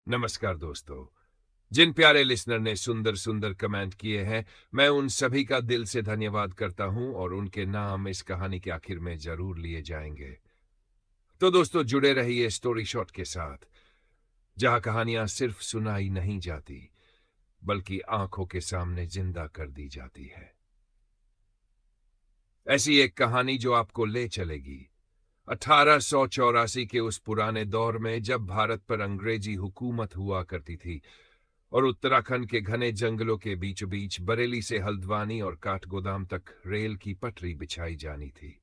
नमस्कार दोस्तों। जिन प्यारे लिसनर ने सुंदर सुंदर कमेंट किए हैं, मैं उन सभी का दिल से धन्यवाद करता हूं और उनके नाम इस कहानी के आखिर में जरूर लिए जाएंगे। तो दोस्तों, जुड़े रहिए स्टोरी शॉट के साथ, जहां कहानियां सिर्फ सुनाई नहीं जाती बल्कि आंखों के सामने जिंदा कर दी जाती है। ऐसी एक कहानी जो आपको ले चलेगी 1884 के उस पुराने दौर में, जब भारत पर अंग्रेजी हुकूमत हुआ करती थी और उत्तराखंड के घने जंगलों के बीचों बीच बरेली से हल्द्वानी और काठगोदाम तक रेल की पटरी बिछाई जानी थी।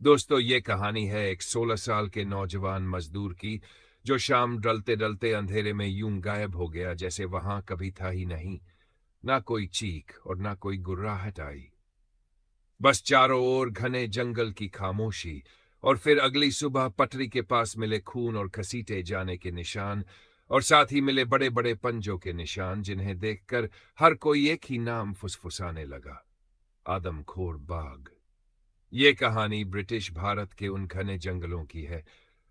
दोस्तों, ये कहानी है एक 16 साल के नौजवान मजदूर की, जो शाम डलते डलते अंधेरे में यूं गायब हो गया जैसे वहां कभी था ही नहीं। ना कोई चीख और ना कोई गुर्राहट आई, बस चारों ओर घने जंगल की खामोशी। और फिर अगली सुबह पटरी के पास मिले खून और घसीटे जाने के निशान, और साथ ही मिले बड़े बड़े पंजों के निशान, जिन्हें देखकर हर कोई एक ही नाम फुसफुसाने लगा: आदमखोर बाघ। ये कहानी ब्रिटिश भारत के उन घने जंगलों की है,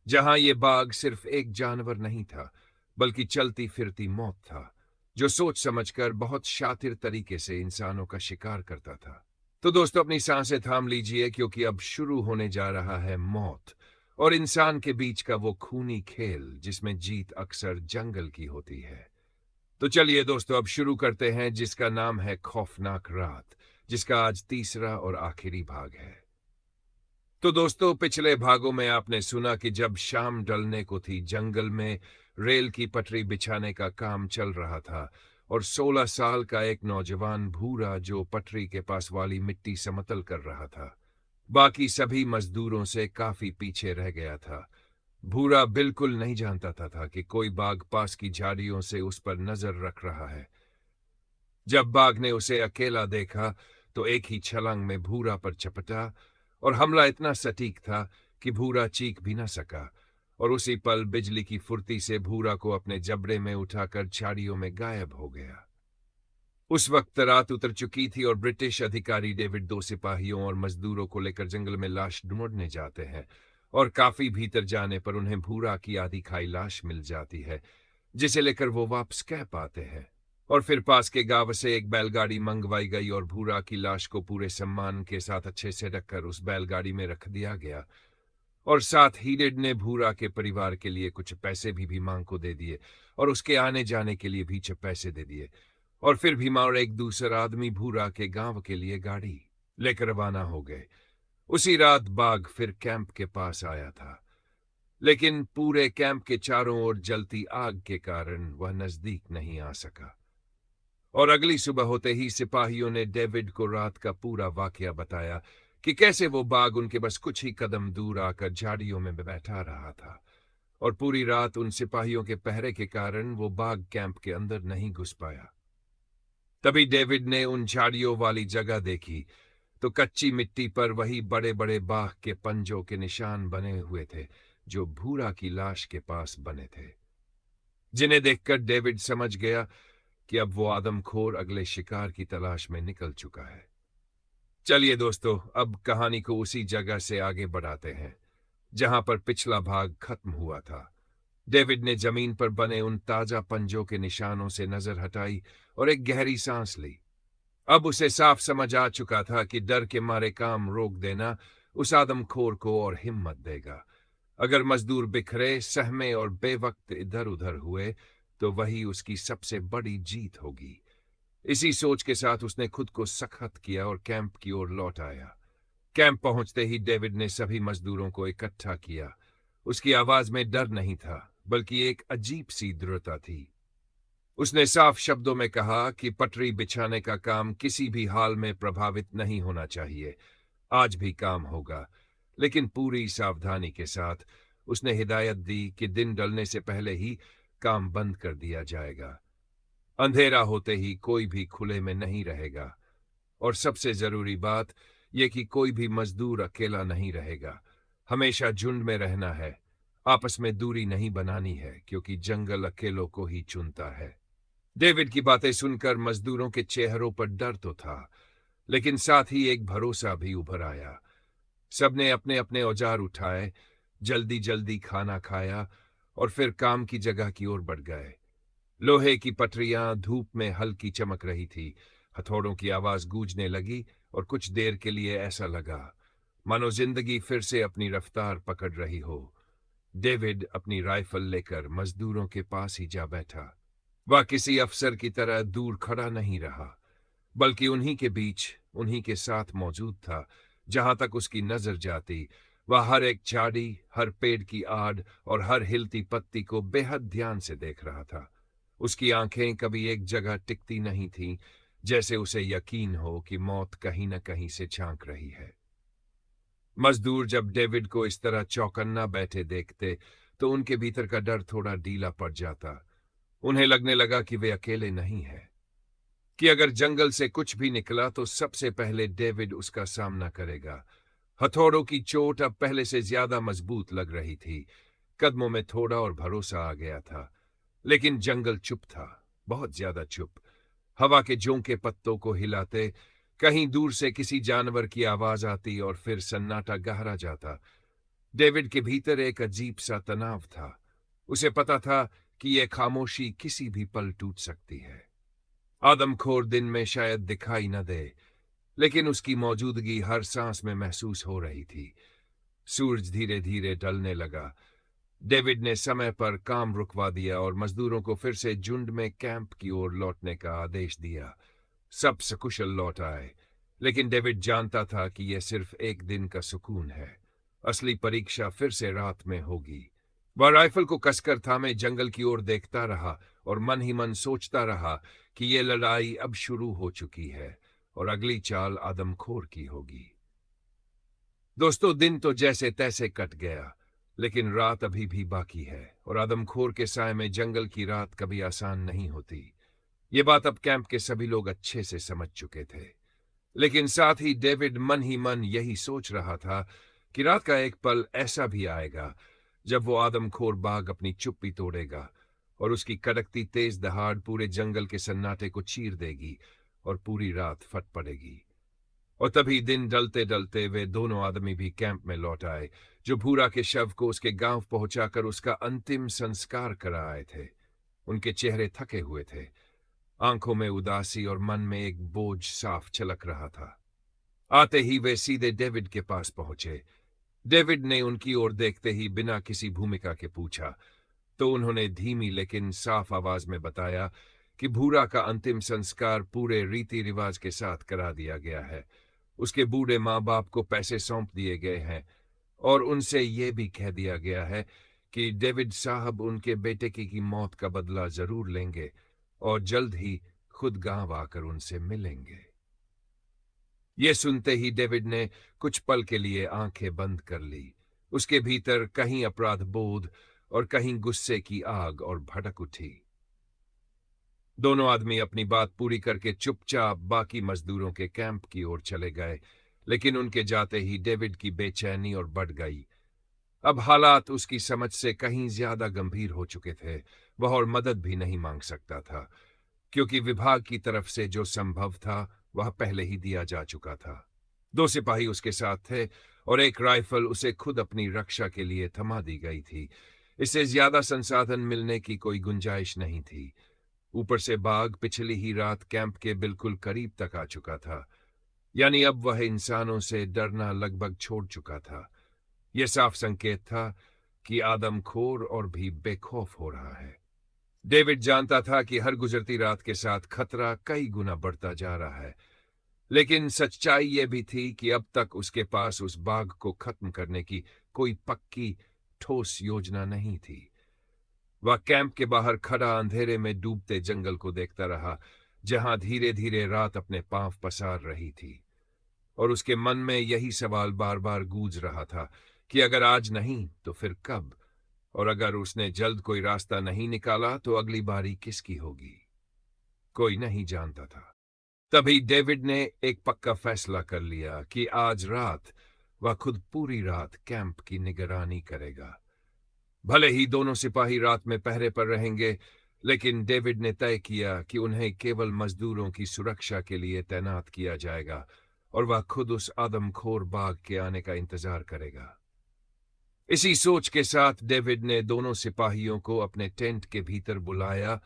जहां ये बाघ सिर्फ एक जानवर नहीं था, बल्कि चलती फिरती मौत था, जो सोच समझकर बहुत शातिर तरीके से इंसानों का शिकार करता था। तो दोस्तों, अपनी सांसें थाम लीजिए, क्योंकि अब शुरू होने जा रहा है मौत और इंसान के बीच का वो खूनी खेल जिसमें जीत अक्सर जंगल की होती है। तो चलिए दोस्तों, अब शुरू करते हैं, जिसका नाम है खौफनाक रात, जिसका आज तीसरा और आखिरी भाग है। तो दोस्तों, पिछले भागों में आपने सुना कि जब शाम ढलने को थी, जंगल में रेल की पटरी बिछाने का काम चल रहा था और 16 साल का एक नौजवान भूरा, जो पटरी के पास वाली मिट्टी समतल कर रहा था, बाकी सभी मजदूरों से काफी पीछे रह गया था। भूरा बिल्कुल नहीं जानता था कि कोई बाघ पास की झाड़ियों से उस पर नजर रख रहा है। जब बाघ ने उसे अकेला देखा, तो एक ही छलांग में भूरा पर चपटा, और हमला इतना सटीक था कि भूरा चीख भी न सका, और उसी पल बिजली की फुर्ती से भूरा को अपने जबड़े में उठाकर झाड़ियों में गायब हो गया। उस वक्त रात उतर चुकी थी और ब्रिटिश अधिकारी डेविड दो सिपाहियों और मजदूरों को लेकर जंगल में लाश ढूंढने जाते हैं, और काफी भीतर जाने पर उन्हें भूरा की आधी खाई लाश मिल जाती है, जिसे लेकर वो वापस कह पाते हैं। और फिर पास के गांव से एक बैलगाड़ी मंगवाई गई और भूरा की लाश को पूरे सम्मान के साथ अच्छे से ढककर उस बैलगाड़ी में रख दिया गया। और साथ ही डेड ने भूरा के परिवार के लिए कुछ पैसे भी भीमा को दे दिए, और उसके आने जाने के लिए भी पैसे दे दिए। और फिर भीमा और एक दूसरा आदमी भूरा के गांव के लिए गाड़ी लेकर रवाना हो गए। उसी रात बाघ फिर कैंप के पास आया था, लेकिन पूरे कैंप के चारों ओर जलती आग के कारण वह नजदीक नहीं आ सका। और अगली सुबह होते ही सिपाहियों ने डेविड को रात का पूरा वाकया बताया कि कैसे वो बाघ उनके बस कुछ ही कदम दूर आकर झाड़ियों में बैठा रहा था, और पूरी रात उन सिपाहियों के पहरे के कारण वो बाघ कैंप के अंदर नहीं घुस पाया। तभी डेविड ने उन झाड़ियों वाली जगह देखी, तो कच्ची मिट्टी पर वही बड़े बड़े बाघ के पंजों के निशान बने हुए थे, जो भूरा की लाश के पास बने थे, जिन्हें देखकर डेविड समझ गया कि अब वो आदमखोर अगले शिकार की तलाश में निकल चुका है। चलिए दोस्तों, अब कहानी को उसी जगह से आगे बढ़ाते हैं जहां पर पिछला भाग खत्म हुआ था। डेविड ने जमीन पर बने उन ताजा पंजों के निशानों से नजर हटाई और एक गहरी सांस ली। अब उसे साफ समझ आ चुका था कि डर के मारे काम रोक देना उस आदमखोर को और हिम्मत देगा। अगर मजदूर बिखरे, सहमे और बेवक्त इधर उधर हुए, तो वही उसकी सबसे बड़ी जीत होगी। इसी सोच के साथ उसने खुद को सख्त किया और कैंप की ओर लौट आया। कैंप पहुंचते ही डेविड ने सभी मजदूरों को इकट्ठा किया। उसकी आवाज में डर नहीं था, बल्कि एक अजीब सी दृढ़ता थी। उसने साफ शब्दों में कहा कि पटरी बिछाने का काम किसी भी हाल में प्रभावित नहीं होना चाहिए। आज भी काम होगा, लेकिन पूरी सावधानी के साथ। उसने हिदायत दी कि दिन ढलने से पहले ही काम बंद कर दिया जाएगा। अंधेरा होते ही कोई भी खुले में नहीं रहेगा, और सबसे जरूरी बात यह कि कोई भी मजदूर अकेला नहीं रहेगा। हमेशा झुंड में रहना है, आपस में दूरी नहीं बनानी है, क्योंकि जंगल अकेलों को ही चुनता है। डेविड की बातें सुनकर मजदूरों के चेहरों पर डर तो था, लेकिन साथ ही एक भरोसा भी उभर आया। सबने अपने अपने औजार उठाए, जल्दी जल्दी खाना खाया और फिर काम की जगह की ओर बढ़ गए। लोहे की पटरियां धूप में हल्की चमक रही थी, हथौड़ों की आवाज गूंजने लगी और कुछ देर के लिए ऐसा लगा मानो जिंदगी फिर से अपनी रफ्तार पकड़ रही हो। डेविड अपनी राइफल लेकर मजदूरों के पास ही जा बैठा। वह किसी अफसर की तरह दूर खड़ा नहीं रहा, बल्कि उन्हीं के बीच, उन्हीं के साथ मौजूद था। जहां तक उसकी नजर जाती, वह हर एक झाड़ी, हर पेड़ की आड़ और हर हिलती पत्ती को बेहद ध्यान से देख रहा था। उसकी आंखें कभी एक जगह टिकती नहीं थीं, जैसे उसे यकीन हो कि मौत कहीं न कहीं से झांक रही है। मजदूर जब डेविड को इस तरह चौकन्ना बैठे देखते, तो उनके भीतर का डर थोड़ा ढीला पड़ जाता। उन्हें लगने लगा कि वे अकेले नहीं हैं, कि अगर जंगल से कुछ भी निकला तो सबसे पहले डेविड उसका सामना करेगा। हथौड़ों की चोट अब पहले से ज्यादा मजबूत लग रही थी। कदमों में थोड़ा और भरोसा आ गया था। लेकिन जंगल चुप था, बहुत ज्यादा चुप। हवा के झोंके पत्तों को हिलाते, कहीं दूर से किसी जानवर की आवाज आती और फिर सन्नाटा गहरा जाता। डेविड के भीतर एक अजीब सा तनाव था। उसे पता था कि यह खामोशी किसी भी पल टूट सकती है। आदमखोर दिन में शायद दिखाई न दे, लेकिन उसकी मौजूदगी हर सांस में महसूस हो रही थी। सूरज धीरे धीरे ढलने लगा। डेविड ने समय पर काम रुकवा दिया और मजदूरों को फिर से झुंड में कैंप की ओर लौटने का आदेश दिया। सब सकुशल लौट आए, लेकिन डेविड जानता था कि यह सिर्फ एक दिन का सुकून है। असली परीक्षा फिर से रात में होगी। वह राइफल को कसकर थामे जंगल की ओर देखता रहा और मन ही मन सोचता रहा कि यह लड़ाई अब शुरू हो चुकी है और अगली चाल आदमखोर की होगी। दोस्तों, दिन तो जैसे तैसे कट गया, लेकिन रात अभी भी बाकी है और आदमखोर के साए में जंगल की रात कभी आसान नहीं होती। ये बात अब कैंप के सभी लोग अच्छे से समझ चुके थे। लेकिन साथ ही डेविड मन ही मन यही सोच रहा था कि रात का एक पल ऐसा भी आएगा जब वो आदमखोर बाघ अपनी चुप्पी तोड़ेगा और उसकी कड़कती तेज दहाड़ पूरे जंगल के सन्नाटे को चीर देगी और पूरी रात फट पड़ेगी। और तभी दिन डलते डलते वे दोनों आदमी भी कैंप में लौट आए, जो भूरा के शव को उसके गांव पहुंचाकर उसका अंतिम संस्कार करा आए थे। उनके चेहरे थके हुए थे, आंखों में उदासी और मन में एक बोझ साफ छलक रहा था। आते ही वे सीधे डेविड के पास पहुंचे। डेविड ने उनकी ओर देखते ही बिना किसी भूमिका के पूछा, तो उन्होंने धीमी लेकिन साफ आवाज में बताया कि भूरा का अंतिम संस्कार पूरे रीति रिवाज के साथ करा दिया गया है। उसके बूढ़े माँ बाप को पैसे सौंप दिए गए हैं और उनसे यह भी कह दिया गया है कि डेविड साहब उनके बेटे की मौत का बदला जरूर लेंगे और जल्द ही खुद गांव आकर उनसे मिलेंगे। ये सुनते ही डेविड ने कुछ पल के लिए आंखें बंद कर ली। उसके भीतर कहीं अपराध बोध और कहीं गुस्से की आग और भड़क उठी। दोनों आदमी अपनी बात पूरी करके चुपचाप बाकी मजदूरों के कैंप की ओर चले गए, लेकिन उनके जाते ही डेविड की बेचैनी और बढ़ गई। अब हालात उसकी समझ से कहीं ज्यादा गंभीर हो चुके थे। वह और मदद भी नहीं मांग सकता था, क्योंकि विभाग की तरफ से जो संभव था वह पहले ही दिया जा चुका था। 2 सिपाही उसके साथ थे और एक राइफल उसे खुद अपनी रक्षा के लिए थमा दी गई थी। इससे ज्यादा संसाधन मिलने की कोई गुंजाइश नहीं थी। ऊपर से बाघ पिछली ही रात कैंप के बिल्कुल करीब तक आ चुका था, यानी अब वह इंसानों से डरना लगभग छोड़ चुका था। यह साफ संकेत था कि आदमखोर और भी बेखौफ हो रहा है। डेविड जानता था कि हर गुजरती रात के साथ खतरा कई गुना बढ़ता जा रहा है, लेकिन सच्चाई यह भी थी कि अब तक उसके पास उस बाघ को खत्म करने की कोई पक्की ठोस योजना नहीं थी। वह कैंप के बाहर खड़ा अंधेरे में डूबते जंगल को देखता रहा, जहां धीरे धीरे रात अपने पांव पसार रही थी। और उसके मन में यही सवाल बार बार गूंज रहा था कि अगर आज नहीं तो फिर कब, और अगर उसने जल्द कोई रास्ता नहीं निकाला तो अगली बारी किसकी होगी। कोई नहीं जानता था। तभी डेविड ने एक पक्का फैसला कर लिया कि आज रात वह खुद पूरी रात कैंप की निगरानी करेगा। भले ही दोनों सिपाही रात में पहरे पर रहेंगे, लेकिन डेविड ने तय किया कि उन्हें केवल मजदूरों की सुरक्षा के लिए तैनात किया जाएगा और वह खुद उस आदमखोर बाघ के आने का इंतजार करेगा। इसी सोच के साथ डेविड ने दोनों सिपाहियों को अपने टेंट के भीतर बुलाया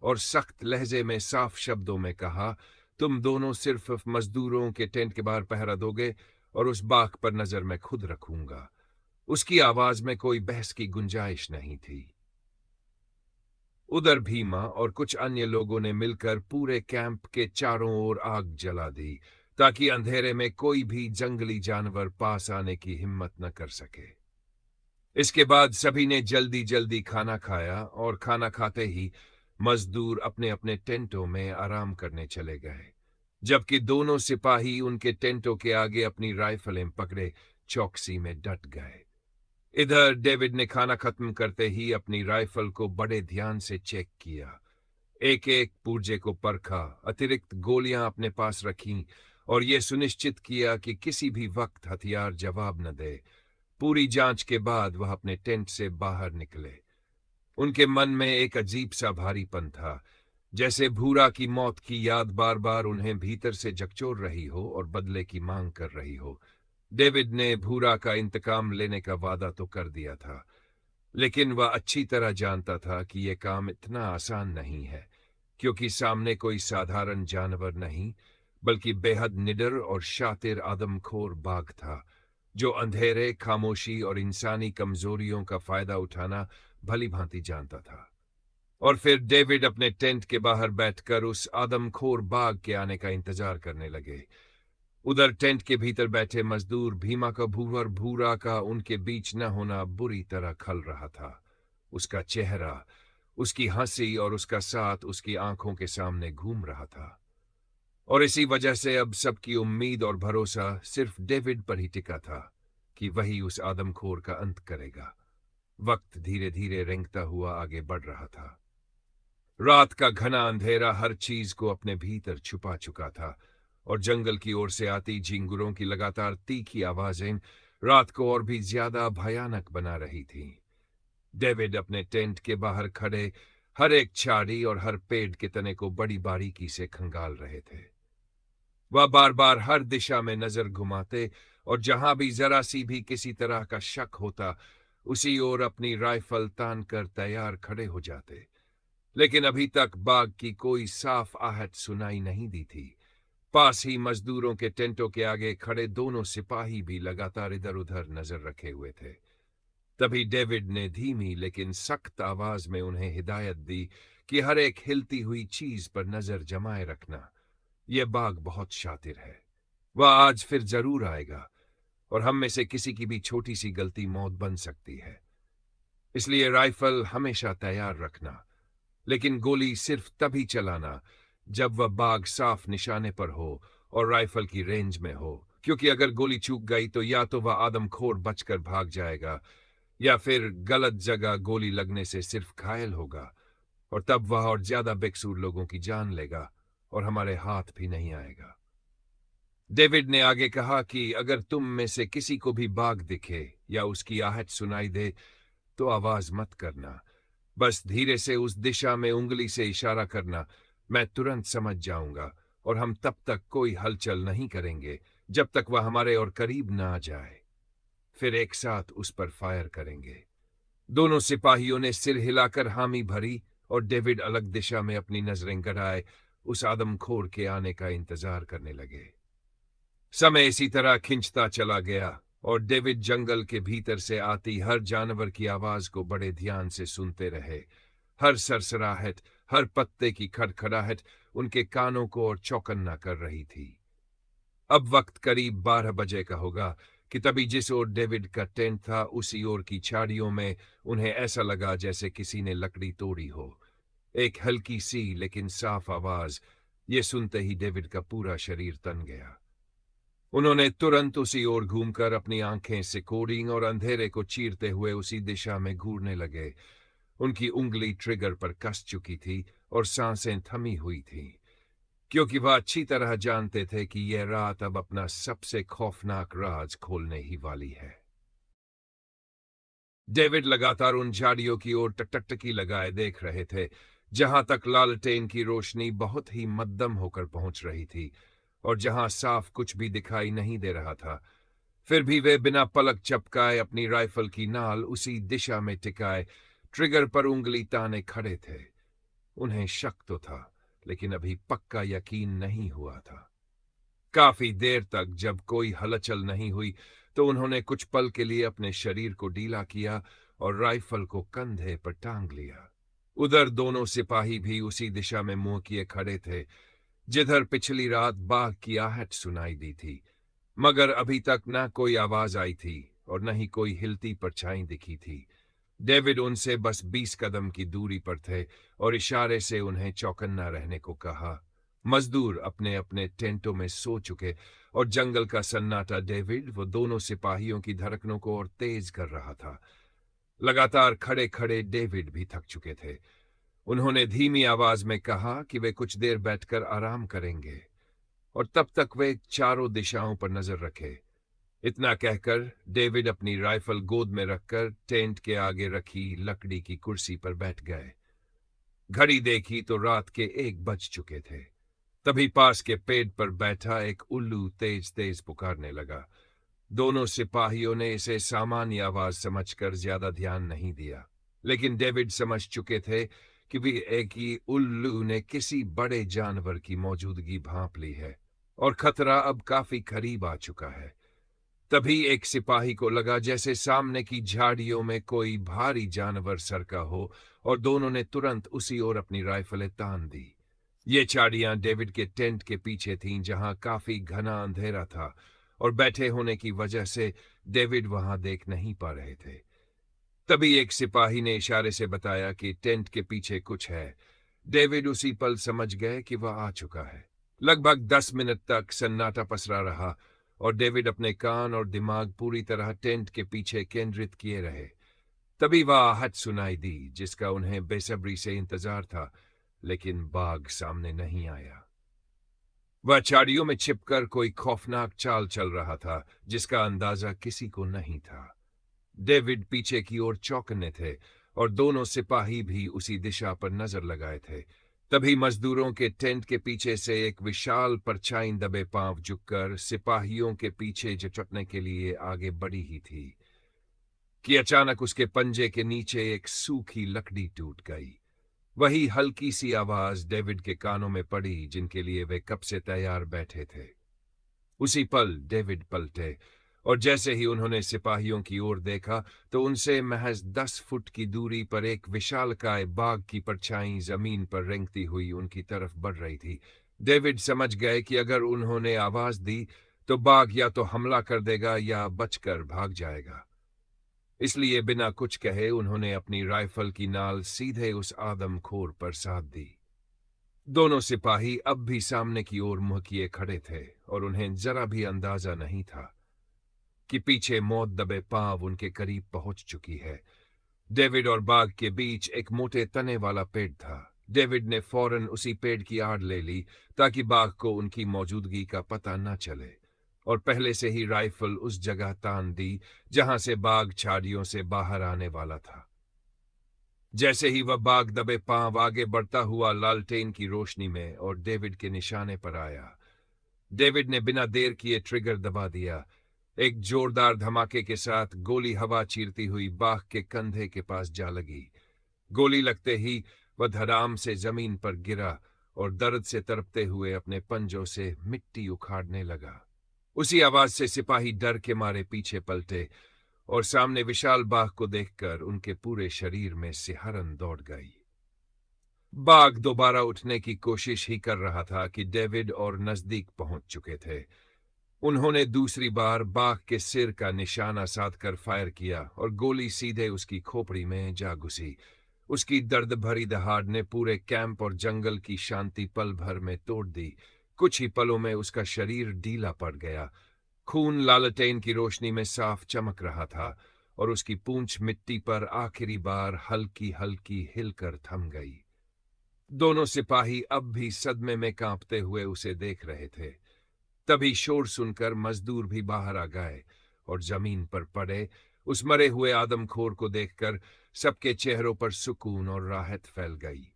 और सख्त लहजे में साफ शब्दों में कहा, तुम दोनों सिर्फ मजदूरों के टेंट के बाहर पहरा दोगे और उस बाग पर नजर मैं खुद रखूंगा। उसकी आवाज में कोई बहस की गुंजाइश नहीं थी। उधर भीमा और कुछ अन्य लोगों ने मिलकर पूरे कैंप के चारों ओर आग जला दी, ताकि अंधेरे में कोई भी जंगली जानवर पास आने की हिम्मत न कर सके। इसके बाद सभी ने जल्दी जल्दी खाना खाया और खाना खाते ही मजदूर अपने अपने टेंटों में आराम करने चले गए, जबकि दोनों सिपाही उनके टेंटों के आगे अपनी राइफलें पकड़े चौकसी में डट गए। इधर डेविड ने खाना खत्म करते ही अपनी राइफल को बड़े ध्यान से चेक किया, एक एक पुर्जे को परखा, अतिरिक्त गोलियां अपने पास रखीं और यह सुनिश्चित किया कि किसी भी वक्त हथियार जवाब न दे। पूरी जांच के बाद वह अपने टेंट से बाहर निकले। उनके मन में एक अजीब सा भारीपन था, जैसे भूरा की मौत की याद बार बार उन्हें भीतर से झकझोर रही हो और बदले की मांग कर रही हो। डेविड ने भूरा का इंतकाम लेने का वादा तो कर दिया था, लेकिन वह अच्छी तरह जानता था कि यह काम इतना आसान नहीं है, क्योंकि सामने कोई साधारण जानवर नहीं, बल्कि बेहद निडर और शातिर आदमखोर बाघ था, जो अंधेरे, खामोशी और इंसानी कमजोरियों का फायदा उठाना भली भांति जानता था। और फिर डेविड अपने टेंट के बाहर बैठकर उस आदमखोर बाघ के आने का इंतजार करने लगे। उधर टेंट के भीतर बैठे मजदूर भीमा का भूवर भूरा का उनके बीच न होना बुरी तरह खल रहा था। उसका चेहरा, उसकी हंसी और उसका साथ उसकी आंखों के सामने घूम रहा था, और इसी वजह से अब सबकी उम्मीद और भरोसा सिर्फ डेविड पर ही टिका था कि वही उस आदमखोर का अंत करेगा। वक्त धीरे धीरे रेंगता हुआ आगे बढ़ रहा था। रात का घना अंधेरा हर चीज को अपने भीतर छुपा चुका था, और जंगल की ओर से आती झिंगुरों की लगातार तीखी आवाजें रात को और भी ज्यादा भयानक बना रही थीं। डेविड अपने टेंट के बाहर खड़े हर एक झाड़ी और हर पेड़ के तने को बड़ी बारीकी से खंगाल रहे थे। वह बार बार हर दिशा में नजर घुमाते और जहां भी जरा सी भी किसी तरह का शक होता, उसी ओर अपनी राइफल तान कर तैयार खड़े हो जाते। लेकिन अभी तक बाघ की कोई साफ आहट सुनाई नहीं दी थी। पास ही मजदूरों के टेंटों के आगे खड़े दोनों सिपाही भी लगातार इधर उधर नजर रखे हुए थे। तभी डेविड ने धीमी लेकिन सख्त आवाज में उन्हें हिदायत दी कि हर एक हिलती हुई चीज पर नजर जमाए रखना। यह बाघ बहुत शातिर है, वह आज फिर जरूर आएगा, और हम में से किसी की भी छोटी सी गलती मौत बन सकती है। इसलिए राइफल हमेशा तैयार रखना, लेकिन गोली सिर्फ तभी चलाना जब वह बाघ साफ निशाने पर हो और राइफल की रेंज में हो, क्योंकि अगर गोली चूक गई तो या तो वह आदमखोर बचकर भाग जाएगा, या फिर गलत जगह गोली लगने से सिर्फ घायल होगा, और तब वह और ज्यादा बेकसूर लोगों की जान लेगा और हमारे हाथ भी नहीं आएगा। डेविड ने आगे कहा कि अगर तुम में से किसी को भी बाघ दिखे या उसकी आहट सुनाई दे तो आवाज मत करना, बस धीरे से उस दिशा में उंगली से इशारा करना। मैं तुरंत समझ जाऊंगा, और हम तब तक कोई हलचल नहीं करेंगे जब तक वह हमारे और करीब न आ जाए। फिर एक साथ उस पर फायर करेंगे। दोनों सिपाहियों ने सिर हिलाकर हामी भरी, और डेविड अलग दिशा में अपनी नजरें गड़ाए उस आदमखोर के आने का इंतजार करने लगे। समय इसी तरह खिंचता चला गया, और डेविड जंगल के भीतर से आती हर जानवर की आवाज को बड़े ध्यान से सुनते रहे। हर सरसराहट, हर पत्ते की खड़खड़ाहट उनके कानों को और चौकन्ना कर रही थी। अब वक्त करीब 12 बजे का होगा कि तभी जिस ओर डेविड का टेंट था उसी ओर की झाड़ियों में उन्हें ऐसा लगा जैसे किसी ने लकड़ी तोड़ी हो। एक हल्की सी लेकिन साफ आवाज, ये सुनते ही डेविड का पूरा शरीर तन गया। उन्होंने तुरंत उसी ओर घूमकर अपनी आंखें सिकोड़ी और अंधेरे को चीरते हुए उसी दिशा में घूरने लगे। उनकी उंगली ट्रिगर पर कस चुकी थी और सांसें थमी हुई थीं, क्योंकि वह अच्छी तरह जानते थे कि यह रात अब अपना सबसे खौफनाक राज खोलने ही वाली है। डेविड लगातार उन झाड़ियों की ओर टकटकी लगाए देख रहे थे, जहां तक लालटेन की रोशनी बहुत ही मध्यम होकर पहुंच रही थी, और जहां साफ कुछ भी दिखाई नहीं दे रहा था। फिर भी वे बिना पलक झपकाए अपनी राइफल की नाल उसी दिशा में टिकाए ट्रिगर पर उंगली ताने खड़े थे। उन्हें शक तो था, लेकिन अभी पक्का यकीन नहीं हुआ था। काफी देर तक जब कोई हलचल नहीं हुई तो उन्होंने कुछ पल के लिए अपने शरीर को ढीला किया और राइफल को कंधे पर टांग लिया। उधर दोनों सिपाही भी उसी दिशा में मुंह किए खड़े थे जिधर पिछली रात बाघ की आहट सुनाई दी थी, मगर अभी तक न कोई आवाज आई थी और न ही कोई हिलती परछाई दिखी थी। डेविड उनसे बस 20 कदम की दूरी पर थे और इशारे से उन्हें चौकन्ना रहने को कहा। मजदूर अपने अपने टेंटों में सो चुके और जंगल का सन्नाटा डेविड वो दोनों सिपाहियों की धड़कनों को और तेज कर रहा था। लगातार खड़े खड़े डेविड भी थक चुके थे। उन्होंने धीमी आवाज में कहा कि वे कुछ देर बैठकर आराम करेंगे और तब तक वे चारों दिशाओं पर नजर रखे। इतना कहकर डेविड अपनी राइफल गोद में रखकर टेंट के आगे रखी लकड़ी की कुर्सी पर बैठ गए। घड़ी देखी तो रात के 1 बज चुके थे। तभी पास के पेड़ पर बैठा एक उल्लू तेज तेज पुकारने लगा। दोनों सिपाहियों ने इसे सामान्य आवाज समझकर ज्यादा ध्यान नहीं दिया, लेकिन डेविड समझ चुके थे कि वे एक ही उल्लू ने किसी बड़े जानवर की मौजूदगी भांप ली है और खतरा अब काफी करीब आ चुका है। तभी एक सिपाही को लगा जैसे सामने की झाड़ियों में कोई भारी जानवर सरका हो और दोनों ने तुरंत उसी ओर अपनी राइफलें तान दी। ये झाड़ियां डेविड के टेंट के पीछे थीं, जहां काफी घना अंधेरा था और बैठे होने की वजह से डेविड वहां देख नहीं पा रहे थे। तभी एक सिपाही ने इशारे से बताया कि टेंट के पीछे कुछ है। डेविड उसी पल समझ गए कि वह आ चुका है। लगभग 10 मिनट तक सन्नाटा पसरा रहा और डेविड अपने कान और दिमाग पूरी तरह टेंट के पीछे केंद्रित किए रहे। तभी वह आहट सुनाई दी जिसका उन्हें बेसब्री से इंतजार था, लेकिन बाघ सामने नहीं आया। वह झाड़ियों में छिपकर कोई खौफनाक चाल चल रहा था जिसका अंदाजा किसी को नहीं था। डेविड पीछे की ओर चौकन्ने थे और दोनों सिपाही भी उसी दिशा पर नजर लगाए थे। तभी मजदूरों के टेंट के पीछे से एक विशाल परछाई दबे पांव झुककर सिपाहियों के पीछे झुकने के लिए आगे बढ़ी ही थी कि अचानक उसके पंजे के नीचे एक सूखी लकड़ी टूट गई। वही हल्की सी आवाज डेविड के कानों में पड़ी जिनके लिए वे कब से तैयार बैठे थे। उसी पल डेविड पलटे और जैसे ही उन्होंने सिपाहियों की ओर देखा तो उनसे महज 10 फुट की दूरी पर एक विशालकाय बाघ की परछाई जमीन पर रेंगती हुई उनकी तरफ बढ़ रही थी। डेविड समझ गए कि अगर उन्होंने आवाज दी तो बाघ या तो हमला कर देगा या बचकर भाग जाएगा। इसलिए बिना कुछ कहे उन्होंने अपनी राइफल की नाल सीधे उस आदमखोर पर साध दी। दोनों सिपाही अब भी सामने की ओर मुंह किए खड़े थे और उन्हें जरा भी अंदाजा नहीं था कि पीछे मौत दबे पांव उनके करीब पहुंच चुकी है। डेविड और बाघ के बीच एक मोटे तने वाला पेड़ था। डेविड ने फौरन उसी पेड़ की आड़ ले ली ताकि बाघ को उनकी मौजूदगी का पता न चले, और पहले से ही राइफल उस जगह तान दी जहां से बाघ झाड़ियों से बाहर आने वाला था। जैसे ही वह बाघ दबे पांव आगे बढ़ता हुआ लालटेन की रोशनी में और डेविड के निशाने पर आया, डेविड ने बिना देर किए ट्रिगर दबा दिया। एक जोरदार धमाके के साथ गोली हवा चीरती हुई बाघ के कंधे के पास जा लगी। गोली लगते ही वह धड़ाम से जमीन पर गिरा और दर्द से तड़पते हुए अपने पंजों से मिट्टी उखाड़ने लगा। उसी आवाज से सिपाही डर के मारे पीछे पलटे और सामने विशाल बाघ को देखकर उनके पूरे शरीर में सिहरन दौड़ गई। बाघ दोबारा उठने की कोशिश ही कर रहा था कि डेविड और नजदीक पहुंच चुके थे। उन्होंने दूसरी बार बाघ के सिर का निशाना साधकर फायर किया और गोली सीधे उसकी खोपड़ी में जा घुसी। उसकी दर्द भरी दहाड़ ने पूरे कैंप और जंगल की शांति पल भर में तोड़ दी। कुछ ही पलों में उसका शरीर ढीला पड़ गया। खून लालटेन की रोशनी में साफ चमक रहा था और उसकी पूंछ मिट्टी पर आखिरी बार हल्की हल्की हिलकर थम गई। दोनों सिपाही अब भी सदमे में कांपते हुए उसे देख रहे थे। तभी शोर सुनकर मजदूर भी बाहर आ गए और जमीन पर पड़े उस मरे हुए आदमखोर को देखकर सबके चेहरों पर सुकून और राहत फैल गई।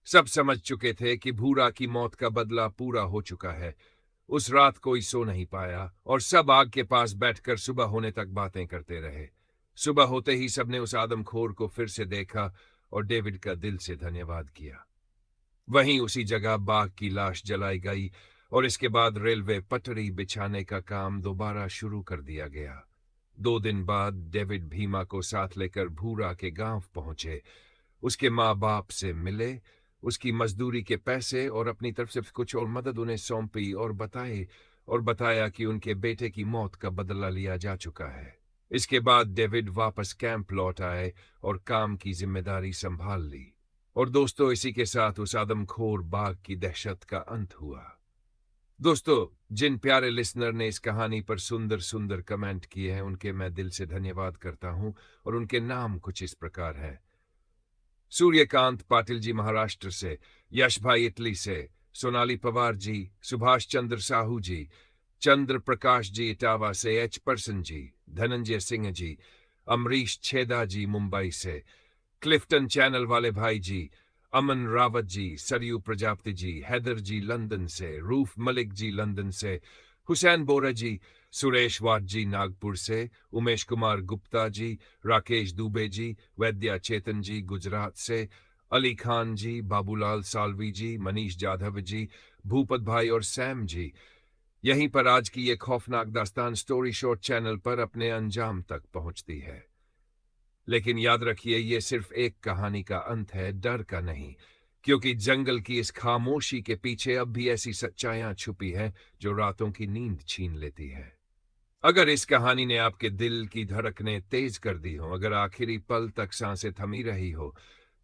सब समझ चुके थे कि भूरा की मौत का बदला पूरा हो चुका है उस रात कोई सो नहीं पाया और सब आग के पास बैठकर सुबह होने तक बातें करते रहे। सुबह होते ही सबने उस आदमखोर को फिर से देखा और डेविड का दिल से धन्यवाद किया। वहीं उसी जगह बाघ की लाश जलाई गई और इसके बाद रेलवे पटरी बिछाने का काम दोबारा शुरू कर दिया गया। 2 दिन बाद डेविड भीमा को साथ लेकर भूरा के गांव पहुंचे। उसके माँ बाप से मिले, उसकी मजदूरी के पैसे और अपनी तरफ से कुछ और मदद उन्हें सौंपी और बताया कि उनके बेटे की मौत का बदला लिया जा चुका है। इसके बाद डेविड वापस कैंप लौट आए और काम की जिम्मेदारी संभाल ली। और दोस्तों, इसी के साथ उस आदमखोर बाघ की दहशत का अंत हुआ। दोस्तों, जिन प्यारे लिसनर ने इस कहानी पर सुंदर सुंदर कमेंट किए हैं, उनके मैं दिल से धन्यवाद करता हूं और उनके नाम कुछ इस प्रकार हैं। सूर्यकांत पाटिल जी महाराष्ट्र से, यश भाई इटली से, सोनाली पवार जी, सुभाष चंद्र साहू जी, चंद्र प्रकाश जी इटावा से, एच परसन जी, धनंजय सिंह जी, अमरीश छेदा जी मुंबई से, क्लिफ्टन चैनल वाले भाई जी, अमन रावत जी, सरयू प्रजापति जी, हैदर जी लंदन से, रूफ मलिक जी लंदन से, हुसैन बोरा जी, सुरेश वाट जी नागपुर से, उमेश कुमार गुप्ता जी, राकेश दुबे जी, वैद्या चेतन जी गुजरात से, अली खान जी, बाबूलाल सालवी जी, मनीष जाधव जी, भूपत भाई और सैम जी। यहीं पर आज की ये खौफनाक दास्तान स्टोरी शॉर्ट चैनल पर अपने अंजाम तक पहुंचती है। लेकिन याद रखिए, ये सिर्फ एक कहानी का अंत है, डर का नहीं, क्योंकि जंगल की इस खामोशी के पीछे अब भी ऐसी सच्चाइयां छुपी हैं जो रातों की नींद छीन लेती है। अगर इस कहानी ने आपके दिल की धड़कनें तेज कर दी हो, अगर आखिरी पल तक सांसें थमी रही हो,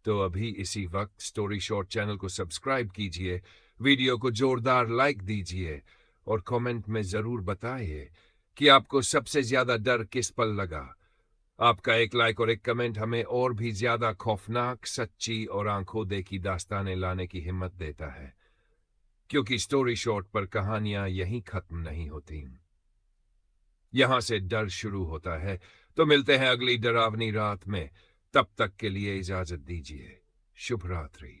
तो अभी इसी वक्त स्टोरी शॉर्ट चैनल को सब्सक्राइब कीजिए, वीडियो को जोरदार लाइक दीजिए और कमेंट में जरूर बताइए कि आपको सबसे ज्यादा डर किस पल लगा। आपका एक लाइक और एक कमेंट हमें और भी ज्यादा खौफनाक, सच्ची और आंखों देखी दास्तानें लाने की हिम्मत देता है, क्योंकि स्टोरी शॉर्ट पर कहानियां यहीं खत्म नहीं होती, यहां से डर शुरू होता है। तो मिलते हैं अगली डरावनी रात में, तब तक के लिए इजाजत दीजिए। शुभ रात्रि।